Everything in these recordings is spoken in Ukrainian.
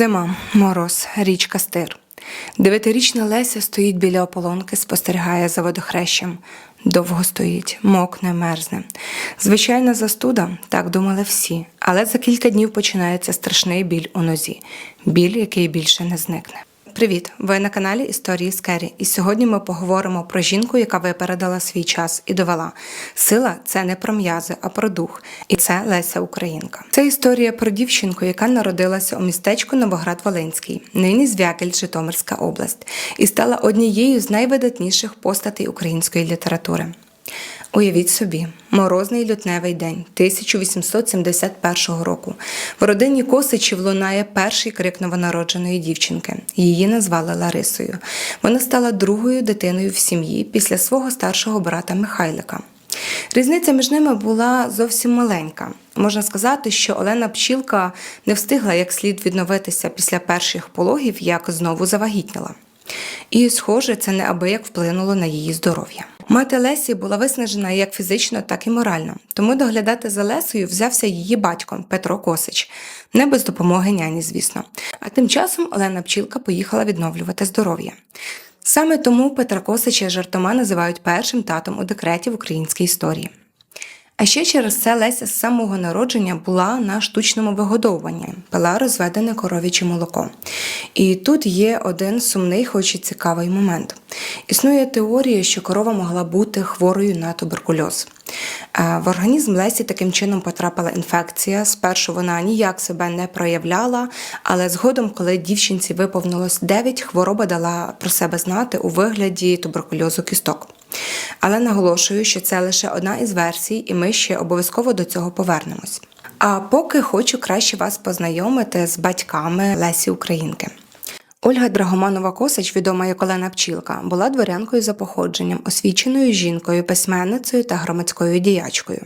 Зима, мороз, річка Стир. 9-річна Леся стоїть біля ополонки, спостерігає за водохрещем. Довго стоїть, мокне, мерзне. Звичайна застуда, так думали всі. Але за кілька днів починається страшний біль у нозі. Біль, який більше не зникне. Привіт! Ви на каналі Історії з Кері. І сьогодні ми поговоримо про жінку, яка випередила свій час і довела. Сила – це не про м'язи, а про дух. І це Леся Українка. Це історія про дівчинку, яка народилася у містечку Новоград-Волинський, нині Звягель, Житомирська область, і стала однією з найвидатніших постатей української літератури. Уявіть собі, морозний лютневий день 1871 року. В родині Косичів лунає перший крик новонародженої дівчинки. Її назвали Ларисою. Вона стала другою дитиною в сім'ї після свого старшого брата Михайлика. Різниця між ними була зовсім маленька. Можна сказати, що Олена Пчілка не встигла як слід відновитися після перших пологів, як знову завагітніла. І, схоже, це неабияк вплинуло на її здоров'я. Мати Лесі була виснажена як фізично, так і морально. Тому доглядати за Лесею взявся її батько Петро Косич. Не без допомоги няні, звісно. А тим часом Олена Пчілка поїхала відновлювати здоров'я. Саме тому Петра Косича жартома називають першим татом у декреті в українській історії. А ще через це Леся з самого народження була на штучному вигодовуванні, пила розведене коров'яче молоко. І тут є один сумний, хоч і цікавий момент. Існує теорія, що корова могла бути хворою на туберкульоз. В організм Лесі таким чином потрапила інфекція. Спершу вона ніяк себе не проявляла, але згодом, коли дівчинці виповнилось 9, хвороба дала про себе знати у вигляді туберкульозу кісток. Але наголошую, що це лише одна із версій, і ми ще обов'язково до цього повернемось. А поки хочу краще вас познайомити з батьками Лесі Українки. Ольга Драгоманова-Косич, відома як Олена Пчілка, була дворянкою за походженням, освіченою жінкою, письменницею та громадською діячкою.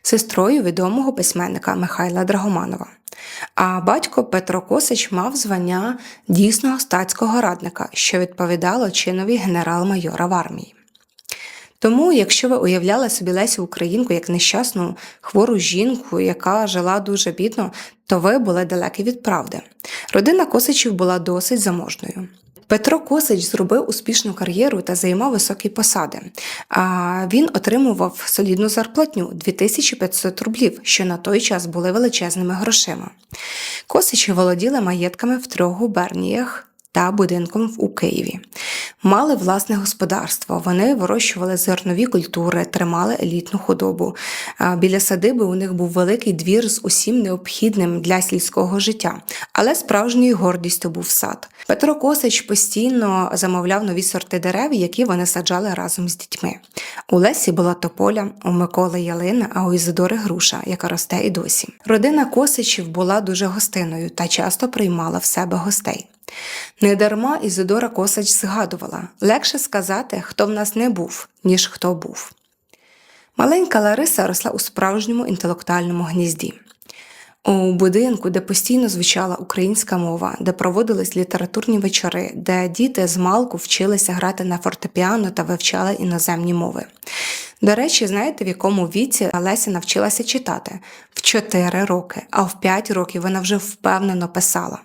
Сестрою відомого письменника Михайла Драгоманова. А батько Петро Косич мав звання дійсного статського радника, що відповідало чинові генерал-майора в армії. Тому, якщо ви уявляли собі Лесю Українку як нещасну, хвору жінку, яка жила дуже бідно, то ви були далекі від правди. Родина Косичів була досить заможною. Петро Косич зробив успішну кар'єру та займав високі посади. Він отримував солідну зарплатню – 2500 рублів, що на той час були величезними грошима. Косичі володіли маєтками в 3 губерніях та будинком у Києві. Мали власне господарство, вони вирощували зернові культури, тримали елітну худобу. Біля садиби у них був великий двір з усім необхідним для сільського життя, але справжньою гордістю був сад. Петро Косич постійно замовляв нові сорти дерев, які вони саджали разом з дітьми. У Лесі була тополя, у Миколи ялина, а у Ізидори груша, яка росте і досі. Родина Косичів була дуже гостинною та часто приймала в себе гостей. Недарма Ізидора Косич згадувала: «Легше сказати, хто в нас не був, ніж хто був». Маленька Лариса росла у справжньому інтелектуальному гнізді. У будинку, де постійно звучала українська мова, де проводились літературні вечори, де діти змалку вчилися грати на фортепіано та вивчали іноземні мови. До речі, знаєте, в якому віці Леся навчилася читати? В 4 роки, а в 5 років вона вже впевнено писала.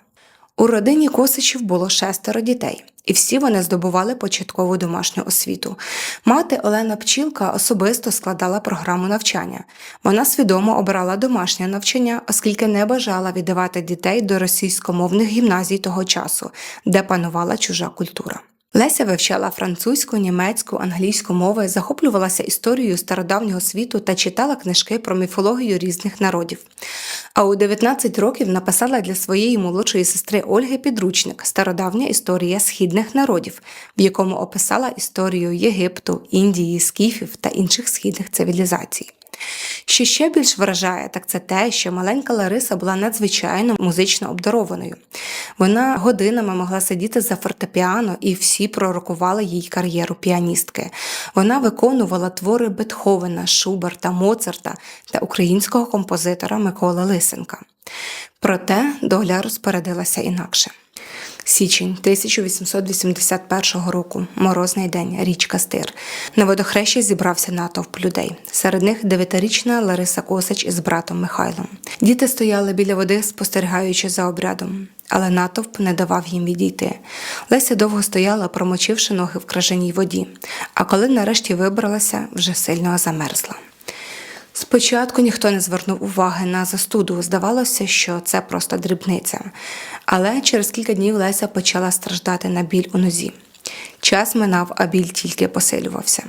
У родині Косичів було 6 дітей, і всі вони здобували початкову домашню освіту. Мати Олена Пчілка особисто складала програму навчання. Вона свідомо обирала домашнє навчання, оскільки не бажала віддавати дітей до російськомовних гімназій того часу, де панувала чужа культура. Леся вивчала французьку, німецьку, англійську мови, захоплювалася історією стародавнього світу та читала книжки про міфологію різних народів. А у 19 років написала для своєї молодшої сестри Ольги підручник «Стародавня історія східних народів», в якому описала історію Єгипту, Індії, скіфів та інших східних цивілізацій. Що ще більш вражає, так це те, що маленька Лариса була надзвичайно музично обдарованою. Вона годинами могла сидіти за фортепіано, і всі пророкували їй кар'єру піаністки. Вона виконувала твори Бетховена, Шуберта, Моцарта та українського композитора Миколи Лисенка. Проте доля розпорядилася інакше. Січень 1881 року. Морозний день. Річка Стир. На водохрещі зібрався натовп людей. Серед них 9-річна Лариса Косич із братом Михайлом. Діти стояли біля води, спостерігаючи за обрядом. але натовп не давав їм відійти. Леся довго стояла, промочивши ноги в крижаній воді, а коли нарешті вибралася, вже сильно замерзла. Спочатку ніхто не звернув уваги на застуду, здавалося, що це просто дрібниця. Але через кілька днів Леся почала страждати на біль у нозі. Час минав, а біль тільки посилювався.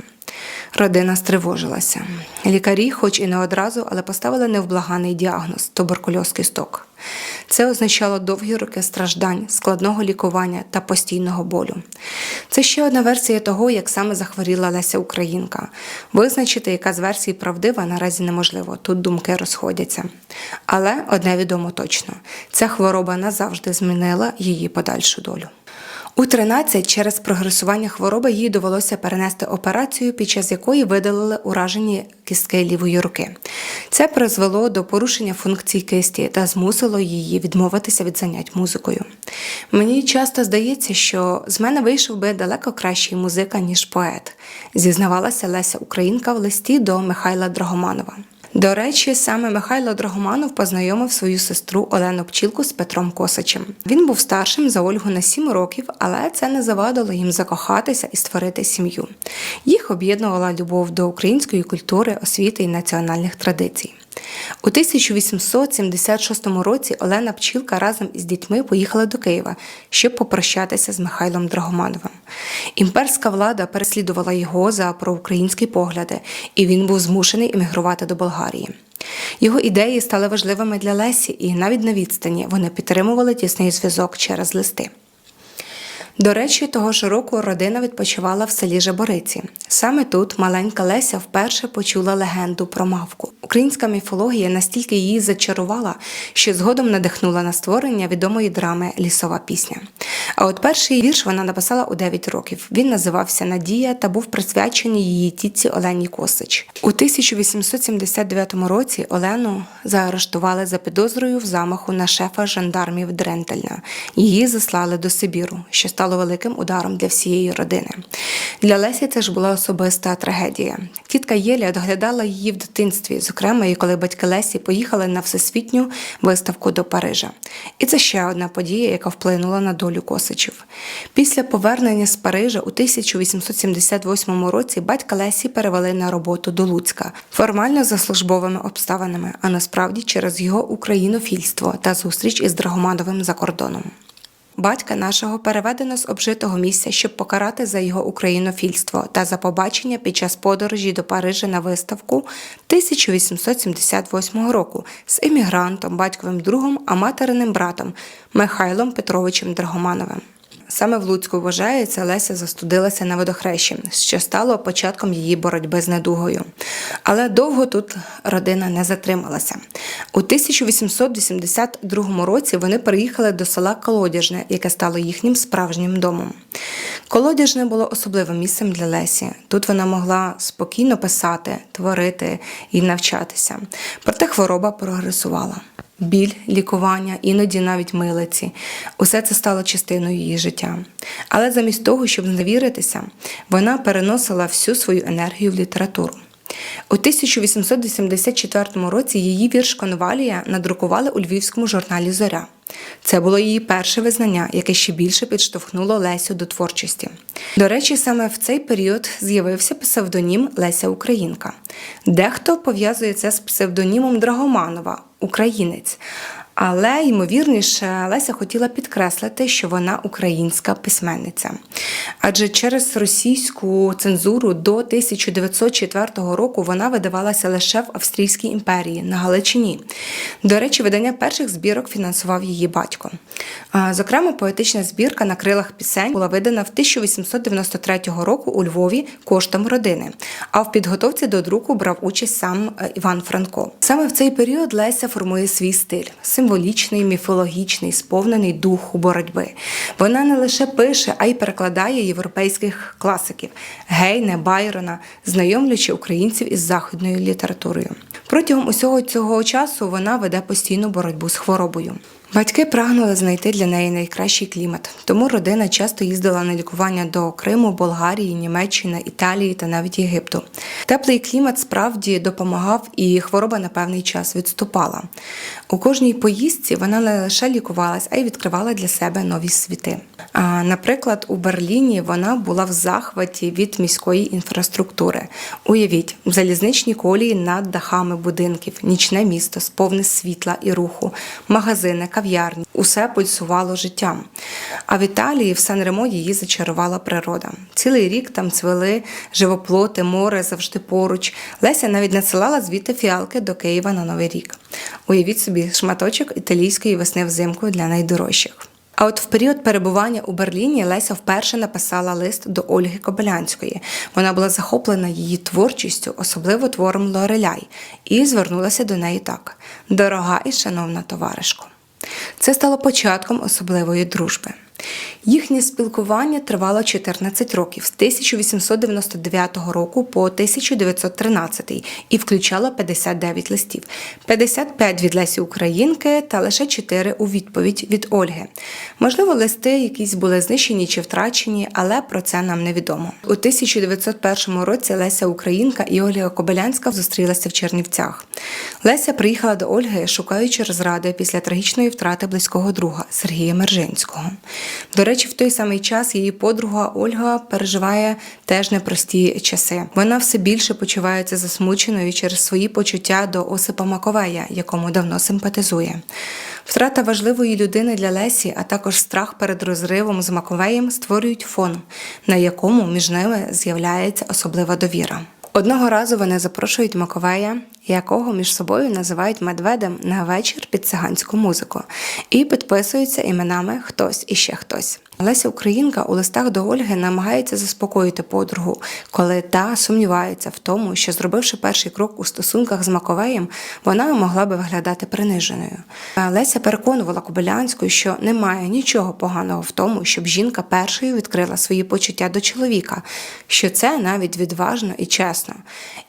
Родина стривожилася. Лікарі, хоч і не одразу, але поставили невблаганий діагноз – туберкульоз кісток. Це означало довгі роки страждань, складного лікування та постійного болю. Це ще одна версія того, як саме захворіла Леся Українка. Визначити, яка з версій правдива, наразі неможливо, тут думки розходяться. Але одне відомо точно – ця хвороба назавжди змінила її подальшу долю. У 13 через прогресування хвороби їй довелося перенести операцію, під час якої видалили уражені кістки лівої руки. Це призвело до порушення функцій кисті та змусило її відмовитися від занять музикою. Мені часто здається, що з мене вийшов би далеко кращий музика, ніж поет, зізнавалася Леся Українка в листі до Михайла Драгоманова. До речі, саме Михайло Драгоманов познайомив свою сестру Олену Пчілку з Петром Косачем. Він був старшим за Ольгу на 7 років, але це не завадило їм закохатися і створити сім'ю. Їх об'єднувала любов до української культури, освіти і національних традицій. У 1876 році Олена Пчілка разом із дітьми поїхала до Києва, щоб попрощатися з Михайлом Драгомановим. Імперська влада переслідувала його за проукраїнські погляди, і він був змушений емігрувати до Болгарії. Його ідеї стали важливими для Лесі, і навіть на відстані вони підтримували тісний зв'язок через листи. До речі, того ж року родина відпочивала в селі Жабориці. Саме тут маленька Леся вперше почула легенду про мавку. Українська міфологія настільки її зачарувала, що згодом надихнула на створення відомої драми «Лісова пісня». А от перший вірш вона написала у 9 років. Він називався «Надія» та був присвячений її тітці Олені Косач. У 1879 році Олену заарештували за підозрою в замаху на шефа жандармів Дрентельна. Її заслали до Сибіру, що стало великим ударом для всієї родини. Для Лесі це ж була особиста трагедія. Тітка Єля доглядала її в дитинстві, зокрема і коли батьки Лесі поїхали на всесвітню виставку до Парижа. І це ще одна подія, яка вплинула на долю Косачів. Після повернення з Парижа у 1878 році батька Лесі перевели на роботу до Луцька, формально за службовими обставинами, а насправді через його українофільство та зустріч із Драгомановим за кордоном. Батька нашого переведено з обжитого місця, щоб покарати за його українофільство та за побачення під час подорожі до Парижа на виставку 1878 року з емігрантом, батьковим другом, а материним братом Михайлом Петровичем Драгомановим. Саме в Луцьку, вважається, Леся застудилася на водохрещі, що стало початком її боротьби з недугою. Але довго тут родина не затрималася. У 1882 році вони переїхали до села Колодяжне, яке стало їхнім справжнім домом. Колодяжне було особливим місцем для Лесі. Тут вона могла спокійно писати, творити і навчатися. Проте хвороба прогресувала. Біль, лікування, іноді навіть милиці – усе це стало частиною її життя. Але замість того, щоб зневіритися, вона переносила всю свою енергію в літературу. У 1884 році її вірш «Конвалія» надрукували у львівському журналі «Зоря». Це було її перше визнання, яке ще більше підштовхнуло Лесю до творчості. До речі, саме в цей період з'явився псевдонім Леся Українка. Дехто пов'язує це з псевдонімом Драгоманова – українець. Але, ймовірніше, Леся хотіла підкреслити, що вона українська письменниця. Адже через російську цензуру до 1904 року вона видавалася лише в Австрійській імперії, на Галичині. До речі, видання перших збірок фінансував її батько. Зокрема, поетична збірка «На крилах пісень» була видана в 1893 року у Львові коштом родини, а в підготовці до друку брав участь сам Іван Франко. Саме в цей період Леся формує свій стиль – символічний, міфологічний, сповнений духу боротьби. Вона не лише пише, а й перекладає європейських класиків – Гейне, Байрона, знайомлячи українців із західною літературою. Протягом усього цього часу вона веде постійну боротьбу з хворобою. Батьки прагнули знайти для неї найкращий клімат, тому родина часто їздила на лікування до Криму, Болгарії, Німеччини, Італії та навіть Єгипту. Теплий клімат справді допомагав, і хвороба на певний час відступала. У кожній поїздці вона не лише лікувалась, а й відкривала для себе нові світи. Наприклад, у Берліні вона була в захваті від міської інфраструктури. Уявіть, залізничні колії над дахами будинків, нічне місто, сповне світла і руху, магазини, кав'ярні. Усе пульсувало життям. А в Італії, в Сан-Ремо, її зачарувала природа. Цілий рік там цвели живоплоти, море завжди поруч. Леся навіть надсилала звідти фіалки до Києва на Новий рік. Уявіть собі шматочок італійської весни взимку для найдорожчих. А от в період перебування у Берліні Леся вперше написала лист до Ольги Кобилянської. Вона була захоплена її творчістю, особливо твором Лореляй, і звернулася до неї так: «Дорога і шановна товаришко». Це стало початком особливої дружби. Їхнє спілкування тривало 14 років, з 1899 року по 1913, і включало 59 листів. 55 від Лесі Українки та лише 4 у відповідь від Ольги. Можливо, листи якісь були знищені чи втрачені, але про це нам невідомо. У 1901 році Леся Українка і Ольга Кобилянська зустрілися в Чернівцях. Леся приїхала до Ольги, шукаючи розради після трагічної втрати близького друга Сергія Мержинського. До речі, в той самий час її подруга Ольга переживає теж непрості часи. Вона все більше почувається засмученою через свої почуття до Осипа Маковея, якому давно симпатизує. Втрата важливої людини для Лесі, а також страх перед розривом з Маковеєм створюють фон, на якому між ними з'являється особлива довіра. Одного разу вони запрошують Маковея, якого між собою називають медведем, на вечір під циганську музику, і підписуються іменами «Хтось і ще хтось». Леся Українка у листах до Ольги намагається заспокоїти подругу, коли та сумнівається в тому, що, зробивши перший крок у стосунках з Маковеєм, вона могла би виглядати приниженою. Леся переконувала Кобилянську, що немає нічого поганого в тому, щоб жінка першою відкрила свої почуття до чоловіка, що це навіть відважно і чесно.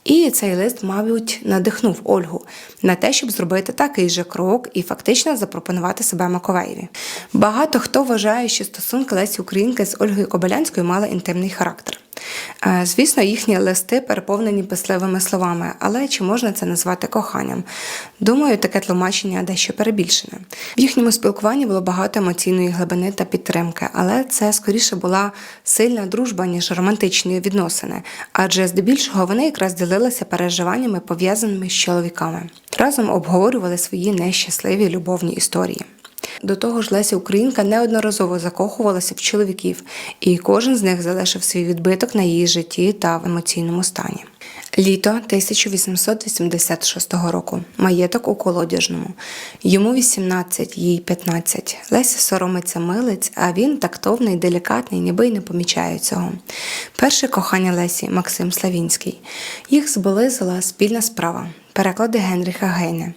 І цей лист, мабуть, надихнув Ольгу на те, щоб зробити такий же крок і фактично запропонувати себе Маковеєві. Багато хто вважає, що стосунки Лесі Українки з Ольгою Кобилянською мали інтимний характер. Звісно, їхні листи переповнені писливими словами, але чи можна це назвати коханням? Думаю, таке тлумачення дещо перебільшене. В їхньому спілкуванні було багато емоційної глибини та підтримки, але це скоріше була сильна дружба, ніж романтичні відносини, адже здебільшого вони якраз ділилися переживаннями, пов'язаними з чоловіками. Разом обговорювали свої нещасливі любовні історії. До того ж, Леся Українка неодноразово закохувалася в чоловіків, і кожен з них залишив свій відбиток на її житті та в емоційному стані. Літо 1886 року. Маєток у Колодяжному. Йому 18, їй 15. Леся соромиться милиць, а він тактовний, делікатний, ніби й не помічає цього. Перше кохання Лесі – Максим Славінський. Їх зблизила спільна справа – переклади Генріха Гейне.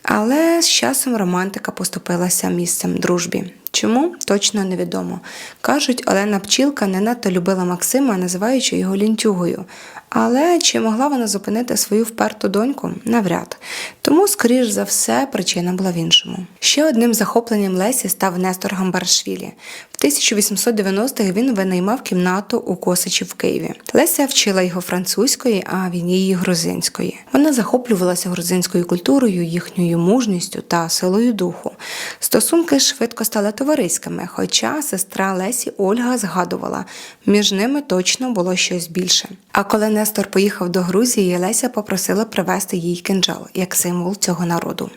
Але з часом романтика поступилася місцем дружбі. Чому? Точно невідомо. Кажуть, Олена Пчілка не надто любила Максима, називаючи його лінтюгою. Але чи могла вона зупинити свою вперту доньку? Навряд. Тому, скоріш за все, причина була в іншому. Ще одним захопленням Лесі став Нестор Гамбарашвілі. В 1890-х він винаймав кімнату у Косачі в Києві. Леся вчила його французької, а він її грузинської. Вона захоплювалася грузинською культурою, їхньою мужністю та силою духу. Стосунки швидко стали товариськими, хоча сестра Лесі Ольга згадувала, між ними точно було щось більше. А коли Нестор поїхав до Грузії, Леся попросила привезти їй кинджал, як символ цього народу.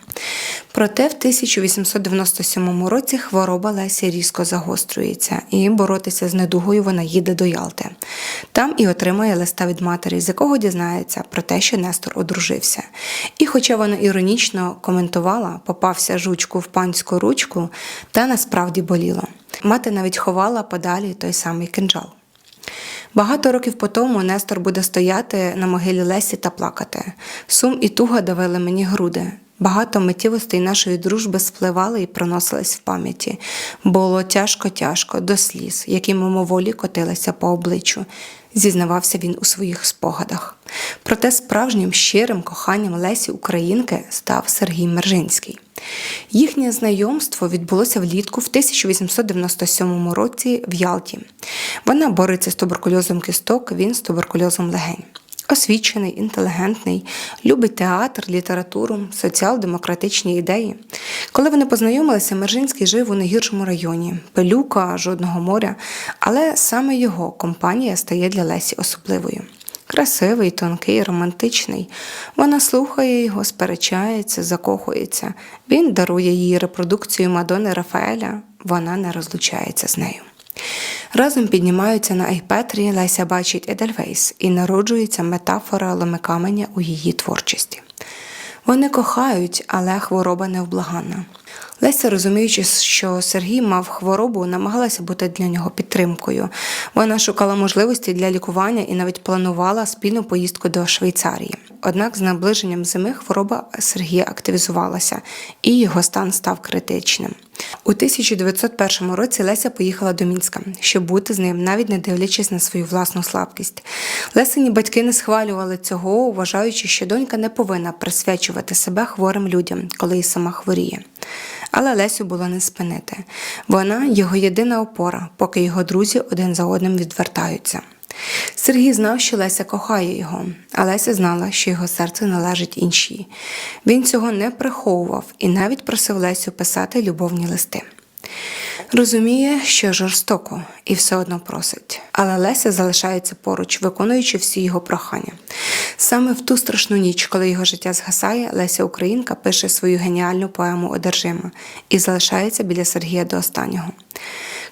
Проте в 1897 році хвороба Лесі різко загострюється, і боротися з недугою вона їде до Ялти. Там і отримає листа від матері, з якого дізнається про те, що Нестор одружився. І хоча вона іронічно коментувала «попався жучку в панську ручку», та насправді боліло. Мати навіть ховала подалі той самий кинджал. Багато років по тому Нестор буде стояти на могилі Лесі та плакати. Сум і туга давили мені груди. Багато миттєвостей нашої дружби спливали і проносились в пам'яті. Було тяжко-тяжко, до сліз, які мимоволі котилися по обличчю, зізнавався він у своїх спогадах. Проте справжнім щирим коханням Лесі Українки став Сергій Мержинський. Їхнє знайомство відбулося влітку в 1897 році в Ялті. Вона бореться з туберкульозом кісток, він з туберкульозом легень. Освічений, інтелігентний, любить театр, літературу, соціал-демократичні ідеї. Коли вони познайомилися, Мержинський жив у найгіршому районі. Пилюка, жодного моря. Але саме його компанія стає для Лесі особливою. Красивий, тонкий, романтичний. Вона слухає його, сперечається, закохується. Він дарує їй репродукцію Мадонни Рафаеля. Вона не розлучається з нею. Разом піднімаються на Айпетрі, Леся бачить Едельвейс і народжується метафора ломикаменя у її творчості. Вони кохають, але хвороба невблаганна. Леся, розуміючи, що Сергій мав хворобу, намагалася бути для нього підтримкою. Вона шукала можливості для лікування і навіть планувала спільну поїздку до Швейцарії. Однак з наближенням зими хвороба Сергія активізувалася, і його стан став критичним. У 1901 році Леся поїхала до Мінська, щоб бути з ним, навіть не дивлячись на свою власну слабкість. Лесині батьки не схвалювали цього, вважаючи, що донька не повинна присвячувати себе хворим людям, коли і сама хворіє. Але Лесю було не спинити. Вона – його єдина опора, поки його друзі один за одним відвертаються. Сергій знав, що Леся кохає його, а Леся знала, що його серце належить іншій. Він цього не приховував і навіть просив Лесю писати любовні листи. Розуміє, що жорстоко, і все одно просить. Але Леся залишається поруч, виконуючи всі його прохання. Саме в ту страшну ніч, коли його життя згасає, Леся Українка пише свою геніальну поему «Одержима» і залишається біля Сергія до останнього.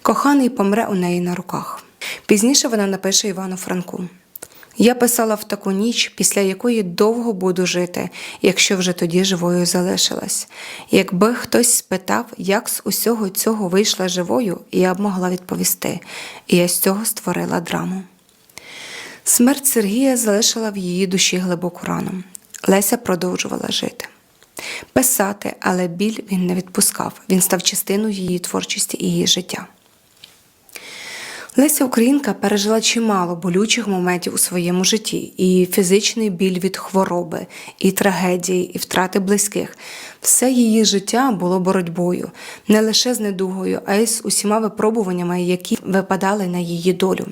Коханий помре у неї на руках. Пізніше вона напише Івану Франку: «Я писала в таку ніч, після якої довго буду жити, якщо вже тоді живою залишилась. Якби хтось спитав, як з усього цього вийшла живою, я б могла відповісти, і я з цього створила драму». Смерть Сергія залишила в її душі глибоку рану. Леся продовжувала жити. Писати, але біль він не відпускав, він став частиною її творчості і її життя. Леся Українка пережила чимало болючих моментів у своєму житті. І фізичний біль від хвороби, і трагедії, і втрати близьких. Все її життя було боротьбою. Не лише з недугою, а й з усіма випробуваннями, які випадали на її долю.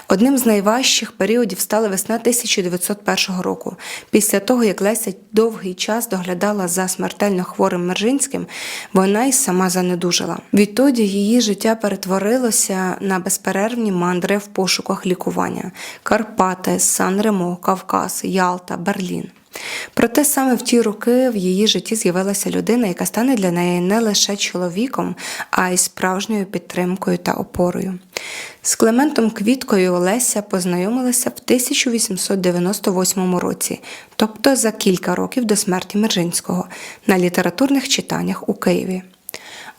Одним з найважчих періодів стала весна 1901 року. Після того, як Леся довгий час доглядала за смертельно хворим Мержинським, вона й сама занедужала. Відтоді її життя перетворилося на безперервні мандри в пошуках лікування. Карпати, Сан-Ремо, Кавказ, Ялта, Берлін. Проте саме в ті роки в її житті з'явилася людина, яка стане для неї не лише чоловіком, а й справжньою підтримкою та опорою. З Клементом Квіткою Леся познайомилася в 1898 році, тобто за кілька років до смерті Мержинського, на літературних читаннях у Києві.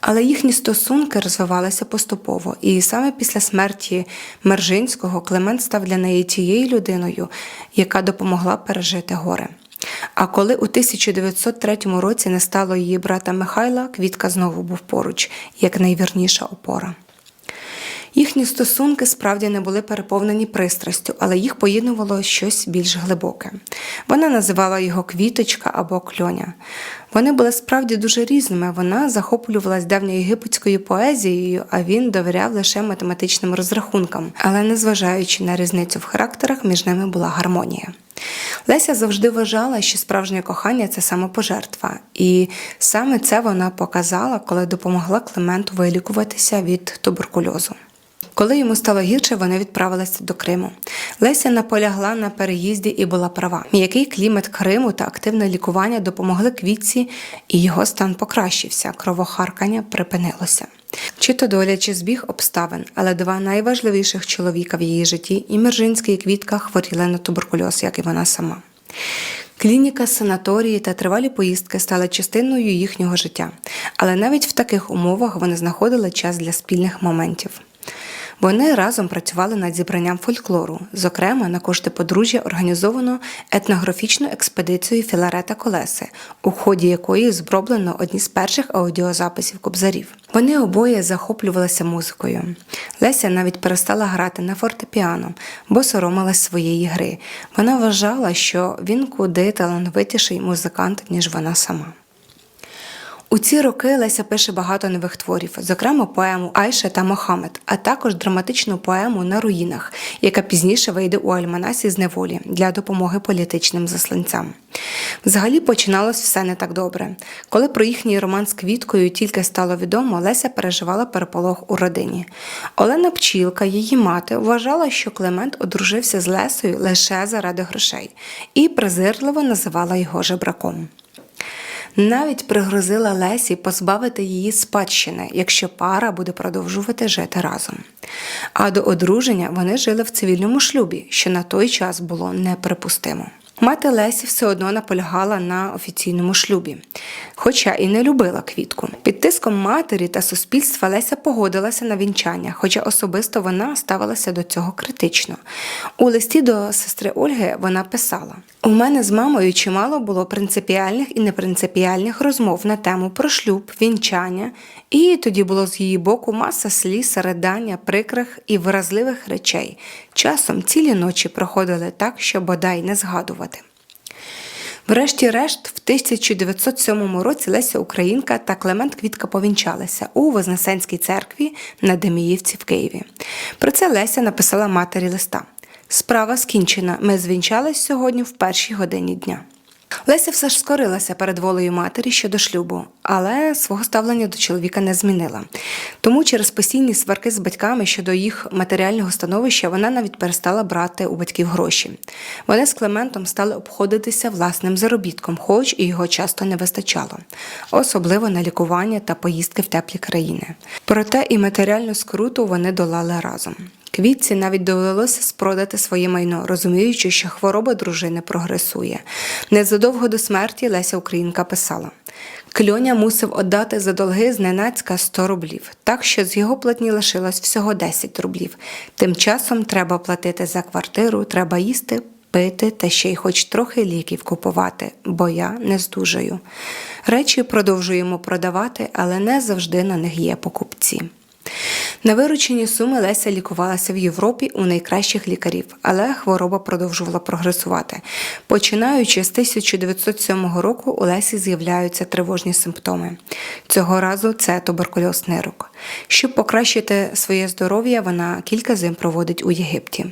Але їхні стосунки розвивалися поступово, і саме після смерті Мержинського Клемент став для неї тією людиною, яка допомогла пережити горе. А коли у 1903 році не стало її брата Михайла, Квітка знову був поруч, як найвірніша опора. Їхні стосунки справді не були переповнені пристрастю, але їх поєднувало щось більш глибоке. Вона називала його Квіточка або Кльоня. Вони були справді дуже різними. Вона захоплювалась давньоєгипетською поезією, а він довіряв лише математичним розрахункам. Але незважаючи на різницю в характерах, між ними була гармонія. Леся завжди вважала, що справжнє кохання – це самопожертва. І саме це вона показала, коли допомогла Клементу вилікуватися від туберкульозу. Коли йому стало гірше, вони відправилися до Криму. Леся наполягла на переїзді і була права. М'який клімат Криму та активне лікування допомогли Квітці, і його стан покращився, кровохаркання припинилося. Чи то доля, чи збіг обставин, але два найважливіших чоловіка в її житті, і Мержинський, і Квітка, хворіли на туберкульоз, як і вона сама. Клініка, санаторії та тривалі поїздки стали частиною їхнього життя. Але навіть в таких умовах вони знаходили час для спільних моментів. Вони разом працювали над зібранням фольклору. Зокрема, на кошти подружжя організовано етнографічну експедицію Філарета Колеси, у ході якої зроблено одні з перших аудіозаписів кобзарів. Вони обоє захоплювалися музикою. Леся навіть перестала грати на фортепіано, бо соромилась своєї гри. Вона вважала, що він куди талановитіший музикант, ніж вона сама. У ці роки Леся пише багато нових творів, зокрема поему «Айша та Мохамед», а також драматичну поему «На руїнах», яка пізніше вийде у альманасі «З неволі» для допомоги політичним засланцям. Взагалі починалось все не так добре. Коли про їхній роман з Квіткою тільки стало відомо, Леся переживала переполох у родині. Олена Пчілка, її мати, вважала, що Климент одружився з Лесею лише заради грошей і презирливо називала його жебраком. Навіть пригрозила Лесі позбавити її спадщини, якщо пара буде продовжувати жити разом. А до одруження вони жили в цивільному шлюбі, що на той час було неприпустимо. Мати Лесі все одно наполягала на офіційному шлюбі, хоча і не любила Квітку. Під тиском матері та суспільства Леся погодилася на вінчання, хоча особисто вона ставилася до цього критично. У листі до сестри Ольги вона писала: «У мене з мамою чимало було принципіальних і непринципіальних розмов на тему про шлюб, вінчання, і тоді було з її боку маса сліз, ридання, прикрих і виразливих речей. Часом цілі ночі проходили так, що бодай не згадувати». Врешті-решт, в 1907 році Леся Українка та Климент Квітка повінчалися у Вознесенській церкві на Деміївці в Києві. Про це Леся написала матері листа: «Справа скінчена, ми звінчались сьогодні в першій годині дня». Леся все ж скорилася перед волею матері щодо шлюбу, але свого ставлення до чоловіка не змінила. Тому через постійні сварки з батьками щодо їх матеріального становища вона навіть перестала брати у батьків гроші. Вони з Климентом стали обходитися власним заробітком, хоч і його часто не вистачало. Особливо на лікування та поїздки в теплі країни. Проте і матеріальну скруту вони долали разом. Квітці навіть довелося спродати своє майно, розуміючи, що хвороба дружини прогресує. Незадовго до смерті Леся Українка писала: «Кльоня мусив віддати за долги зненацька 100 рублів, так що з його платні лишилось всього 10 рублів. Тим часом треба платити за квартиру, треба їсти, пити та ще й хоч трохи ліків купувати, бо я не здужаю. Речі продовжуємо продавати, але не завжди на них є покупці». На виручені суми Леся лікувалася в Європі у найкращих лікарів, але хвороба продовжувала прогресувати. Починаючи з 1907 року у Лесі з'являються тривожні симптоми. Цього разу це туберкульоз нирок. Щоб покращити своє здоров'я, вона кілька зим проводить у Єгипті.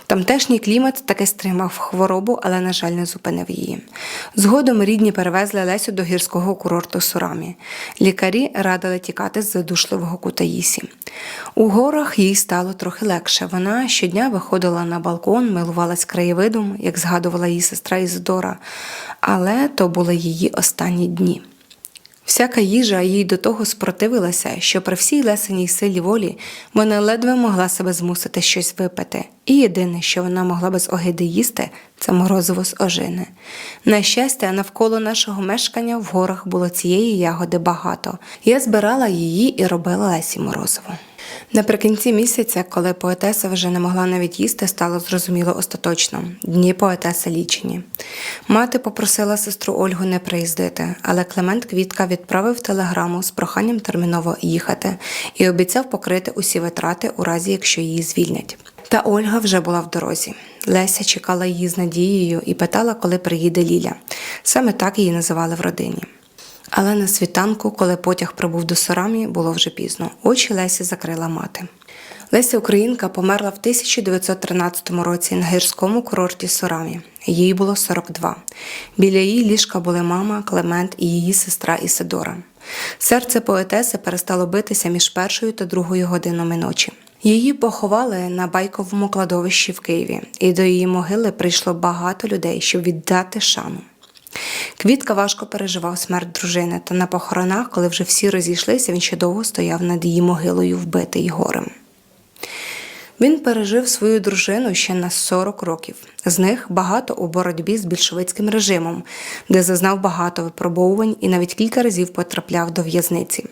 Тамтешній клімат таки стримав хворобу, але, на жаль, не зупинив її. Згодом рідні перевезли Лесю до гірського курорту Сурамі. Лікарі радили тікати з задушливого Кутаїсі. У горах їй стало трохи легше. Вона щодня виходила на балкон, милувалась краєвидом, як згадувала її сестра Ізидора. Але то були її останні дні. Всяка їжа їй до того спротивилася, що при всій Лесиній силі волі вона ледве могла себе змусити щось випити. І єдине, що вона могла без огиди їсти, це морозиво з ожини. На щастя, навколо нашого мешкання в горах було цієї ягоди багато. Я збирала її і робила Лесі морозиво. Наприкінці місяця, коли поетеса вже не могла навіть їсти, стало зрозуміло остаточно – дні поетеси лічені. Мати попросила сестру Ольгу не приїздити, але Климент Квітка відправив телеграму з проханням терміново їхати і обіцяв покрити усі витрати у разі, якщо її звільнять. Та Ольга вже була в дорозі. Леся чекала її з надією і питала, коли приїде Ліля. Саме так її називали в родині. Але на світанку, коли потяг прибув до Сурамі, було вже пізно. Очі Лесі закрила мати. Леся Українка померла в 1913 році на гірському курорті Сурамі. Їй було 42. Біля її ліжка були мама, Климент і її сестра Ісидора. Серце поетеси перестало битися між першою та другою годинами ночі. Її поховали на Байковому кладовищі в Києві, і до її могили прийшло багато людей, щоб віддати шану. Квітка важко переживав смерть дружини, та на похоронах, коли вже всі розійшлися, він ще довго стояв над її могилою, вбитий горем. Він пережив свою дружину ще на 40 років. З них багато у боротьбі з більшовицьким режимом, де зазнав багато випробовувань і навіть кілька разів потрапляв до в'язниці.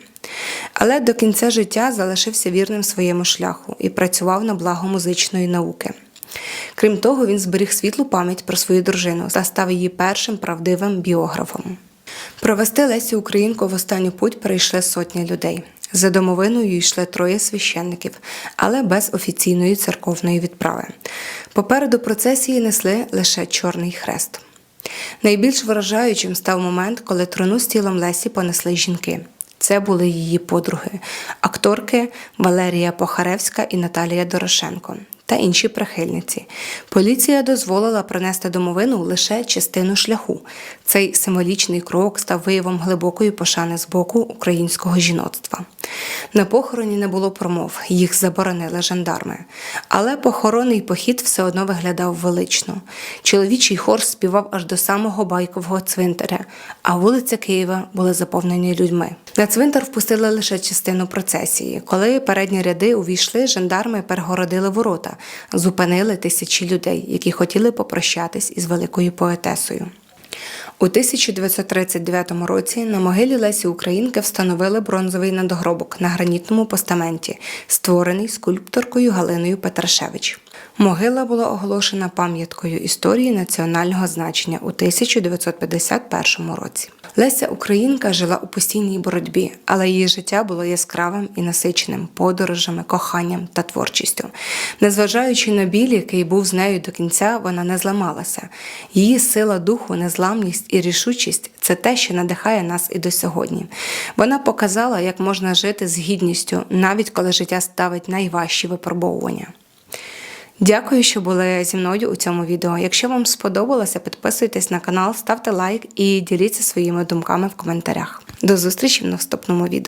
Але до кінця життя залишився вірним своєму шляху і працював на благо музичної науки. Крім того, він зберіг світлу пам'ять про свою дружину та став її першим правдивим біографом. Провести Лесю Українку в останню путь прийшли сотні людей. За домовиною йшли 3 священників, але без офіційної церковної відправи. Попереду процесії несли лише Чорний хрест. Найбільш вражаючим став момент, коли труну з тілом Лесі понесли жінки. Це були її подруги – акторки Валерія Похаревська і Наталія Дорошенко та інші прихильниці. Поліція дозволила принести домовину лише частину шляху. Цей символічний крок став виявом глибокої пошани з боку українського жіноцтва. На похороні не було промов, їх заборонили жандарми. Але похоронний похід все одно виглядав велично. Чоловічий хор співав аж до самого Байкового цвинтаря, а вулиці Києва були заповнені людьми. На цвинтар впустили лише частину процесії. Коли передні ряди увійшли, жандарми перегородили ворота, зупинили тисячі людей, які хотіли попрощатись із великою поетесою. У 1939 році на могилі Лесі Українки встановили бронзовий надгробок на гранітному постаменті, створений скульпторкою Галиною Петрашевич. Могила була оголошена пам'яткою історії національного значення у 1951 році. Леся Українка жила у постійній боротьбі, але її життя було яскравим і насиченим подорожами, коханням та творчістю. Незважаючи на біль, який був з нею до кінця, вона не зламалася. Її сила духу, незламність і рішучість – це те, що надихає нас і до сьогодні. Вона показала, як можна жити з гідністю, навіть коли життя ставить найважчі випробовування. Дякую, що були зі мною у цьому відео. Якщо вам сподобалося, підписуйтесь на канал, ставте лайк і діліться своїми думками в коментарях. До зустрічі в наступному відео.